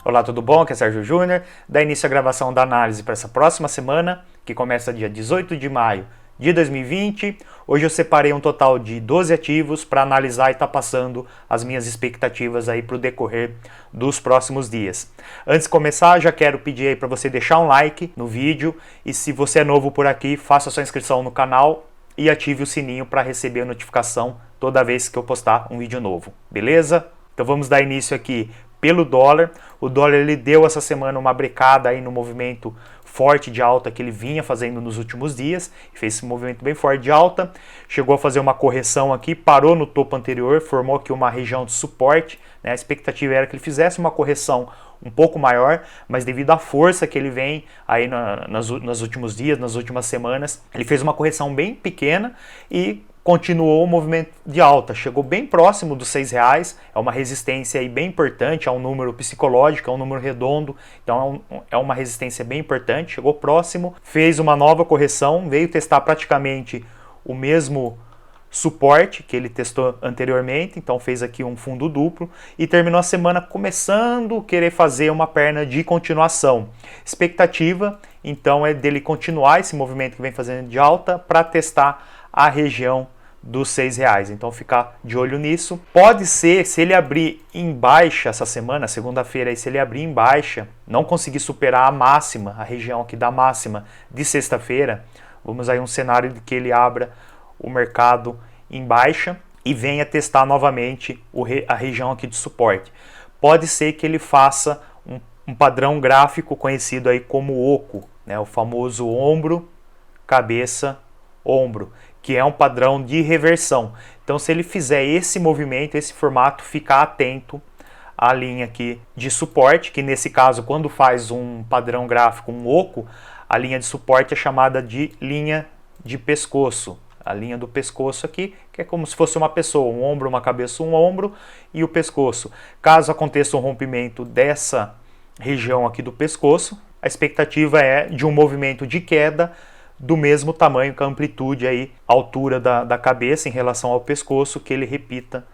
Olá, tudo bom? Aqui é Sérgio Júnior. Dá início à gravação da análise para essa próxima semana, que começa dia 18 de maio de 2020. Hoje eu separei um total de 12 ativos para analisar e estar passando as minhas expectativas aí para o decorrer dos próximos dias. Antes de começar, já quero pedir aí para você deixar um like no vídeo e se você é novo por aqui, faça sua inscrição no canal e ative o sininho para receber a notificação toda vez que eu postar um vídeo novo, beleza? Então vamos dar início aqui pelo dólar. O dólar ele deu essa semana uma brecada aí no movimento forte de alta que ele vinha fazendo nos últimos dias, fez esse movimento bem forte de alta, chegou a fazer uma correção aqui, parou no topo anterior, formou aqui uma região de suporte, né? A expectativa era que ele fizesse uma correção um pouco maior, mas devido à força que ele vem aí nos últimos dias, nas últimas semanas, ele fez uma correção bem pequena e continuou o movimento de alta, chegou bem próximo dos R$6, é uma resistência aí bem importante, é um número psicológico, é um número redondo, então é uma resistência bem importante, chegou próximo, fez uma nova correção, veio testar praticamente o mesmo suporte que ele testou anteriormente, então fez aqui um fundo duplo e terminou a semana começando a querer fazer uma perna de continuação. Expectativa, então, é dele continuar esse movimento que vem fazendo de alta para testar a região dos R$6, então ficar de olho nisso. Pode ser, se ele abrir em baixa essa semana, segunda-feira, se ele abrir em baixa, não conseguir superar a máxima, a região aqui da máxima de sexta-feira, vamos aí um cenário de que ele abra o mercado em baixa e venha testar novamente a região aqui de suporte. Pode ser que ele faça um padrão gráfico conhecido aí como oco, né, o famoso ombro, cabeça, ombro, que é um padrão de reversão. Então, se ele fizer esse movimento, esse formato, ficar atento à linha aqui de suporte, que nesse caso, quando faz um padrão gráfico, um oco, a linha de suporte é chamada de linha de pescoço. A linha do pescoço aqui, que é como se fosse uma pessoa, um ombro, uma cabeça, um ombro e o pescoço. Caso aconteça um rompimento dessa região aqui do pescoço, a expectativa é de um movimento de queda do mesmo tamanho que a amplitude aí, a altura da cabeça em relação ao pescoço, que ele repita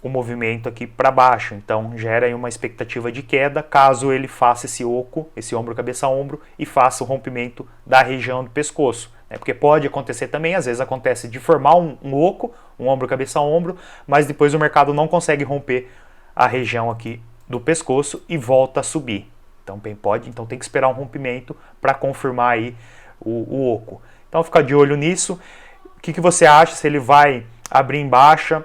o movimento aqui para baixo. Então gera aí uma expectativa de queda caso ele faça esse oco, esse ombro, cabeça, ombro e faça o rompimento da região do pescoço. Porque pode acontecer também, às vezes acontece de formar um oco, um ombro, cabeça, ombro, mas depois o mercado não consegue romper a região aqui do pescoço e volta a subir. Então então tem que esperar um rompimento para confirmar aí o oco. Então fica de olho nisso. O que você acha, se ele vai abrir em baixa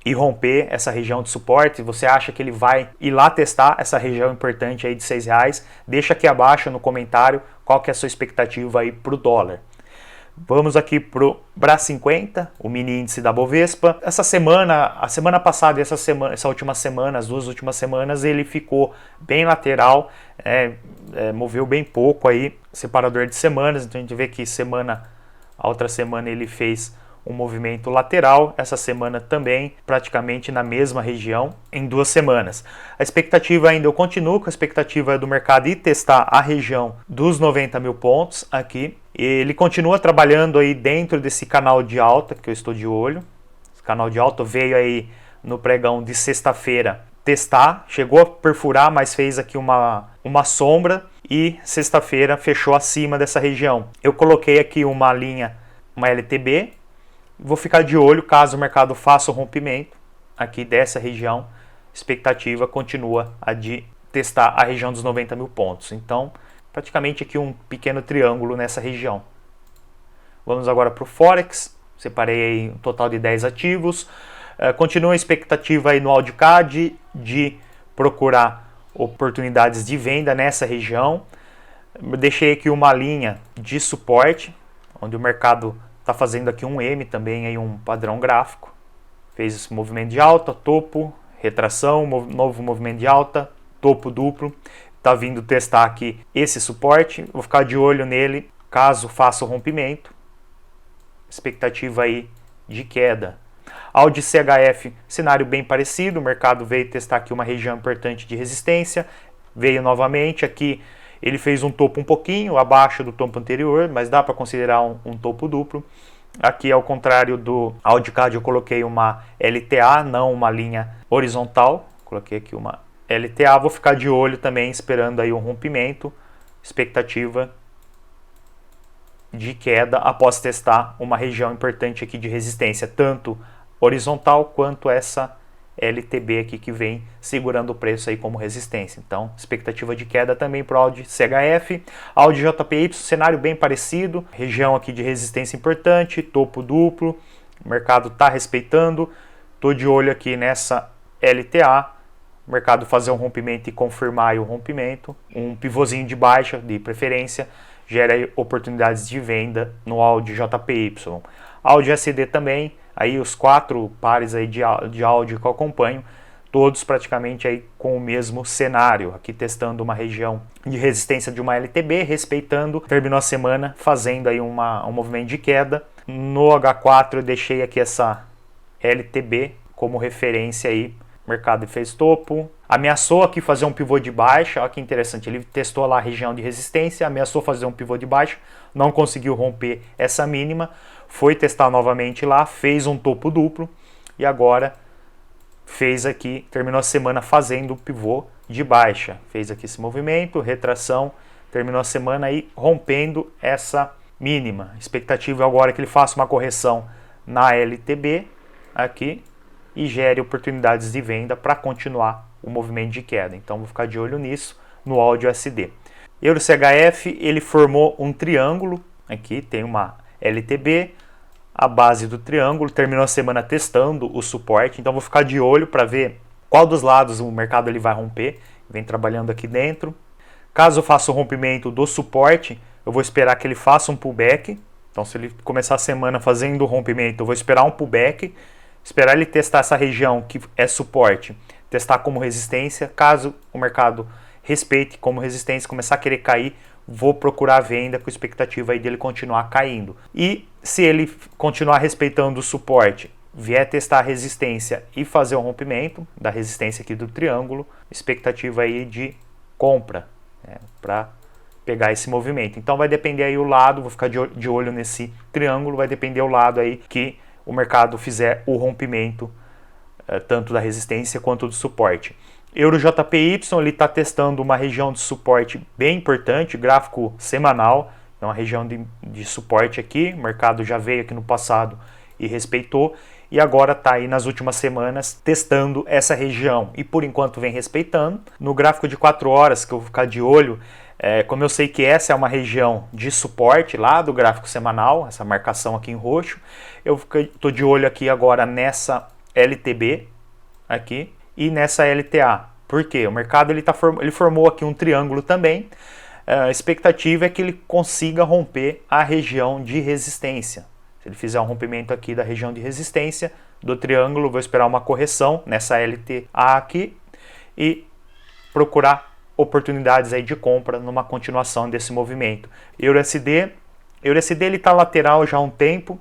e romper essa região de suporte? Você acha que ele vai ir lá testar essa região importante aí de R$6? Deixa aqui abaixo no comentário qual que é a sua expectativa aí para o dólar. Vamos aqui para o BRA50, o mini índice da Bovespa. A semana passada e essa última semana, as duas últimas semanas, ele ficou bem lateral, moveu bem pouco aí, separador de semanas. Então a gente vê que a outra semana ele fez um movimento lateral, essa semana também, praticamente na mesma região, em 2 semanas. A expectativa ainda, eu continuo com a expectativa do mercado ir testar a região dos 90 mil pontos aqui. Ele continua trabalhando aí dentro desse canal de alta que eu estou de olho. Esse canal de alta veio aí no pregão de sexta-feira testar, chegou a perfurar, mas fez aqui uma sombra e sexta-feira fechou acima dessa região. Eu coloquei aqui uma linha, uma LTB, vou ficar de olho caso o mercado faça o rompimento aqui dessa região. Expectativa continua a de testar a região dos 90 mil pontos. Então, praticamente aqui um pequeno triângulo nessa região. Vamos agora para o Forex. Separei aí um total de 10 ativos. Continua a expectativa aí no Audicad de procurar oportunidades de venda nessa região. Deixei aqui uma linha de suporte, onde o mercado está fazendo aqui um M também, aí um padrão gráfico. Fez esse movimento de alta, topo, retração, novo movimento de alta, topo duplo. Está vindo testar aqui esse suporte. Vou ficar de olho nele caso faça o rompimento. Expectativa aí de queda. Audi CHF, cenário bem parecido. O mercado veio testar aqui uma região importante de resistência. Veio novamente aqui. Ele fez um topo um pouquinho abaixo do topo anterior, mas dá para considerar um topo duplo. Aqui, ao contrário do Audicad, eu coloquei uma LTA, não uma linha horizontal. Coloquei aqui uma LTA, vou ficar de olho também, esperando aí um rompimento, expectativa de queda após testar uma região importante aqui de resistência, tanto horizontal quanto essa LTB aqui que vem segurando o preço aí como resistência. Então, expectativa de queda também para o Audi CHF. Audi JPY, cenário bem parecido, região aqui de resistência importante, topo duplo, o mercado está respeitando, estou de olho aqui nessa LTA, o mercado fazer um rompimento e confirmar o rompimento, um pivôzinho de baixa de preferência, gera oportunidades de venda no Audi JPY. Audi SD também, aí os 4 pares aí de Audi que eu acompanho, todos praticamente aí com o mesmo cenário, aqui testando uma região de resistência de uma LTB, respeitando, terminou a semana fazendo aí um movimento de queda. No H4 eu deixei aqui essa LTB como referência aí, o mercado fez topo, ameaçou aqui fazer um pivô de baixa, olha que interessante, ele testou lá a região de resistência, ameaçou fazer um pivô de baixa, não conseguiu romper essa mínima, foi testar novamente lá, fez um topo duplo e agora fez aqui, terminou a semana fazendo o pivô de baixa, fez aqui esse movimento, retração, terminou a semana aí rompendo essa mínima. Expectativa agora é que ele faça uma correção na LTB aqui e gere oportunidades de venda para continuar o movimento de queda. Então vou ficar de olho nisso no Audi USD. Euro CHF, ele formou um triângulo, aqui tem uma LTB, a base do triângulo, terminou a semana testando o suporte, então vou ficar de olho para ver qual dos lados o mercado ele vai romper, vem trabalhando aqui dentro. Caso eu faça o rompimento do suporte, eu vou esperar que ele faça um pullback, então se ele começar a semana fazendo o rompimento, eu vou esperar um pullback, esperar ele testar essa região que é suporte, testar como resistência. Caso o mercado respeite como resistência, começar a querer cair, vou procurar a venda com expectativa aí dele continuar caindo. E se ele continuar respeitando o suporte, vier testar a resistência e fazer o rompimento da resistência aqui do triângulo, expectativa aí de compra, né, para pegar esse movimento. Então vai depender aí o lado, vou ficar de olho nesse triângulo, vai depender o lado aí que o mercado fizer o rompimento, tanto da resistência quanto do suporte. Euro JPY, ele está testando uma região de suporte bem importante, gráfico semanal, é uma região de suporte aqui, o mercado já veio aqui no passado e respeitou, e agora está aí nas últimas semanas testando essa região, e por enquanto vem respeitando. No gráfico de 4 horas, que eu vou ficar de olho, como eu sei que essa é uma região de suporte lá do gráfico semanal, essa marcação aqui em roxo, eu estou de olho aqui agora nessa LTB aqui e nessa LTA. Por quê? O mercado ele formou aqui um triângulo também, a expectativa é que ele consiga romper a região de resistência. Se ele fizer um rompimento aqui da região de resistência do triângulo, vou esperar uma correção nessa LTA aqui e procurar oportunidades aí de compra numa continuação desse movimento. EURUSD ele está lateral já há um tempo.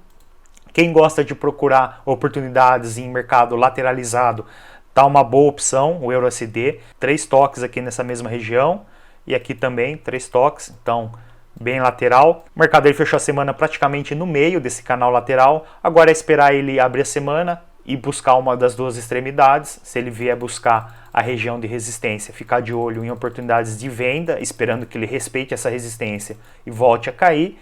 Quem gosta de procurar oportunidades em mercado lateralizado, tá uma boa opção o EURUSD. 3 toques aqui nessa mesma região e aqui também 3 toques, então bem lateral. O mercado ele fechou a semana praticamente no meio desse canal lateral. Agora é esperar ele abrir a semana e buscar uma das duas extremidades. Se ele vier buscar a região de resistência, ficar de olho em oportunidades de venda, esperando que ele respeite essa resistência e volte a cair.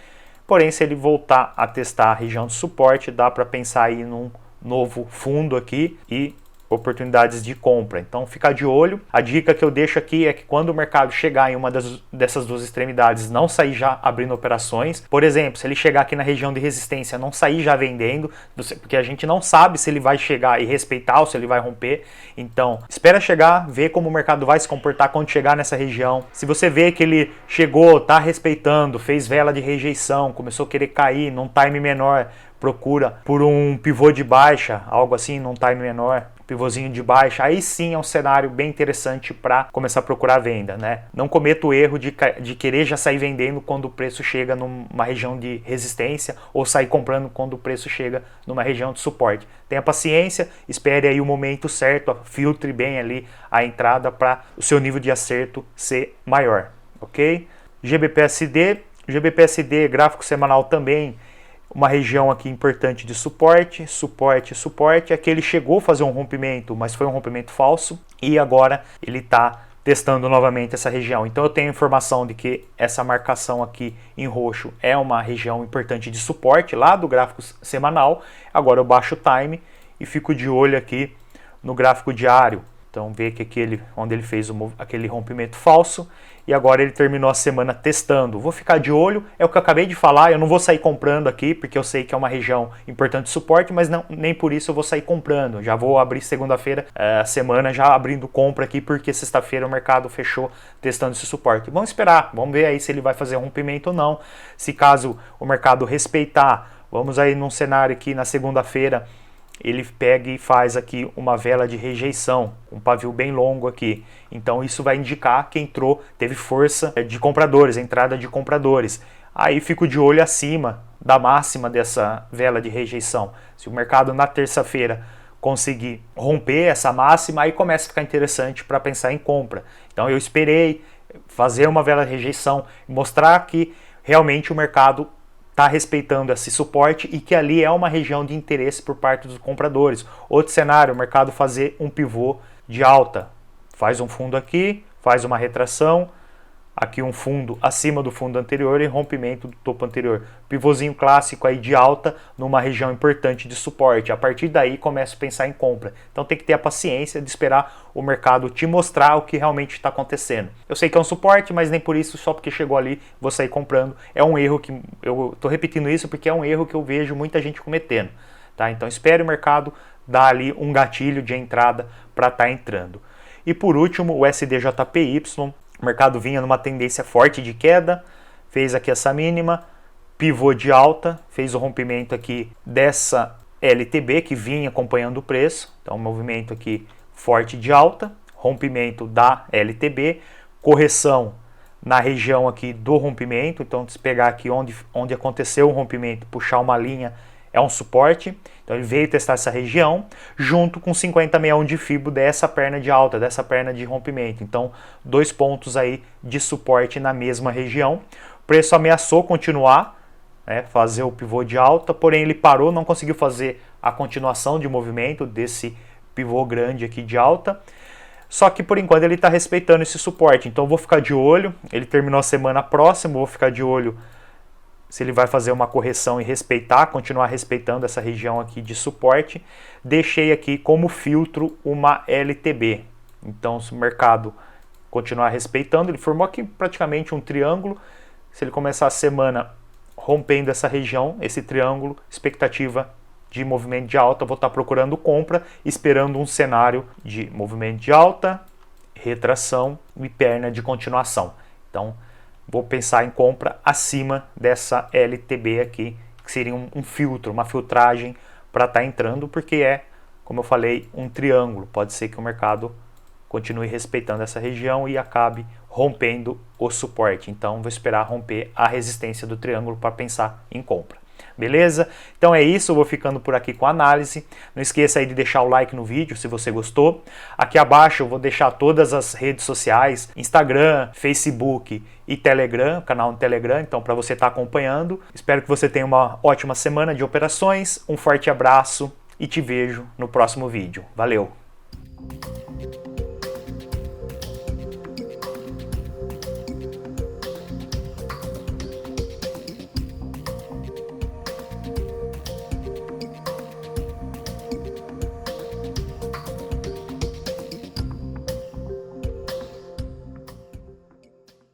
Porém, se ele voltar a testar a região de suporte, dá para pensar aí num novo fundo aqui e oportunidades de compra. Então ficar de olho. A dica que eu deixo aqui é que quando o mercado chegar em uma dessas duas extremidades, não sair já abrindo operações. Por exemplo, se ele chegar aqui na região de resistência, não sair já vendendo, porque a gente não sabe se ele vai chegar e respeitar ou se ele vai romper. Então espera chegar, ver como o mercado vai se comportar quando chegar nessa região. Se você vê que ele chegou, tá respeitando, fez vela de rejeição, começou a querer cair num time menor, procura por um pivô de baixa, algo assim num time menor, pivôzinho de baixa, aí sim é um cenário bem interessante para começar a procurar venda, né? Não cometa o erro de querer já sair vendendo quando o preço chega numa região de resistência ou sair comprando quando o preço chega numa região de suporte. Tenha paciência, espere aí o momento certo, filtre bem ali a entrada para o seu nível de acerto ser maior, ok? GBPSD, gráfico semanal também uma região aqui importante de suporte, suporte, suporte. Aqui ele chegou a fazer um rompimento, mas foi um rompimento falso, e agora ele está testando novamente essa região. Então eu tenho informação de que essa marcação aqui em roxo é uma região importante de suporte lá do gráfico semanal. Agora eu baixo o time e fico de olho aqui no gráfico diário. Então vê que onde ele fez aquele rompimento falso, e agora ele terminou a semana testando. Vou ficar de olho, é o que eu acabei de falar, eu não vou sair comprando aqui, porque eu sei que é uma região importante de suporte, mas nem por isso eu vou sair comprando. Já vou abrir segunda-feira, a semana já abrindo compra aqui, porque sexta-feira o mercado fechou testando esse suporte. Vamos esperar, vamos ver aí se ele vai fazer rompimento ou não. Se caso o mercado respeitar, vamos aí num cenário aqui na segunda-feira, ele pega e faz aqui uma vela de rejeição, um pavio bem longo aqui. Então isso vai indicar que entrou, teve força de compradores, entrada de compradores. Aí fico de olho acima da máxima dessa vela de rejeição. Se o mercado na terça-feira conseguir romper essa máxima, aí começa a ficar interessante para pensar em compra. Então eu esperei fazer uma vela de rejeição, mostrar que realmente o mercado está respeitando esse suporte e que ali é uma região de interesse por parte dos compradores. Outro cenário, o mercado fazer um pivô de alta. Faz um fundo aqui, faz uma retração, aqui um fundo acima do fundo anterior e rompimento do topo anterior. Pivôzinho clássico aí de alta numa região importante de suporte. A partir daí começo a pensar em compra. Então tem que ter a paciência de esperar o mercado te mostrar o que realmente está acontecendo. Eu sei que é um suporte, mas nem por isso, só porque chegou ali, vou sair comprando. É um erro que eu estou repetindo isso porque é um erro que eu vejo muita gente cometendo. Tá? Então espere o mercado dar ali um gatilho de entrada para estar entrando. E por último, o SDJPY. O mercado vinha numa tendência forte de queda, fez aqui essa mínima, pivô de alta, fez o rompimento aqui dessa LTB que vinha acompanhando o preço. Então, movimento aqui forte de alta, rompimento da LTB, correção na região aqui do rompimento. Então, se pegar aqui onde aconteceu o rompimento, puxar uma linha, é um suporte. Então ele veio testar essa região junto com 50,61 de Fibo dessa perna de alta, dessa perna de rompimento. Então 2 pontos aí de suporte na mesma região. O preço ameaçou continuar, fazer o pivô de alta, porém ele parou, não conseguiu fazer a continuação de movimento desse pivô grande aqui de alta. Só que por enquanto ele está respeitando esse suporte. Então eu vou ficar de olho, ele terminou a semana próxima, vou ficar de olho se ele vai fazer uma correção e continuar respeitando essa região aqui de suporte. Deixei aqui como filtro uma LTB. Então, se o mercado continuar respeitando, ele formou aqui praticamente um triângulo. Se ele começar a semana rompendo essa região, esse triângulo, expectativa de movimento de alta, vou estar procurando compra, esperando um cenário de movimento de alta, retração e perna de continuação. Então, vou pensar em compra acima dessa LTB aqui, que seria um filtro, uma filtragem para estar entrando, porque é, como eu falei, um triângulo. Pode ser que o mercado continue respeitando essa região e acabe rompendo o suporte. Então, vou esperar romper a resistência do triângulo para pensar em compra. Beleza? Então é isso, eu vou ficando por aqui com a análise. Não esqueça aí de deixar o like no vídeo se você gostou. Aqui abaixo eu vou deixar todas as redes sociais, Instagram, Facebook e Telegram, canal no Telegram, então para você estar acompanhando. Espero que você tenha uma ótima semana de operações, um forte abraço e te vejo no próximo vídeo. Valeu!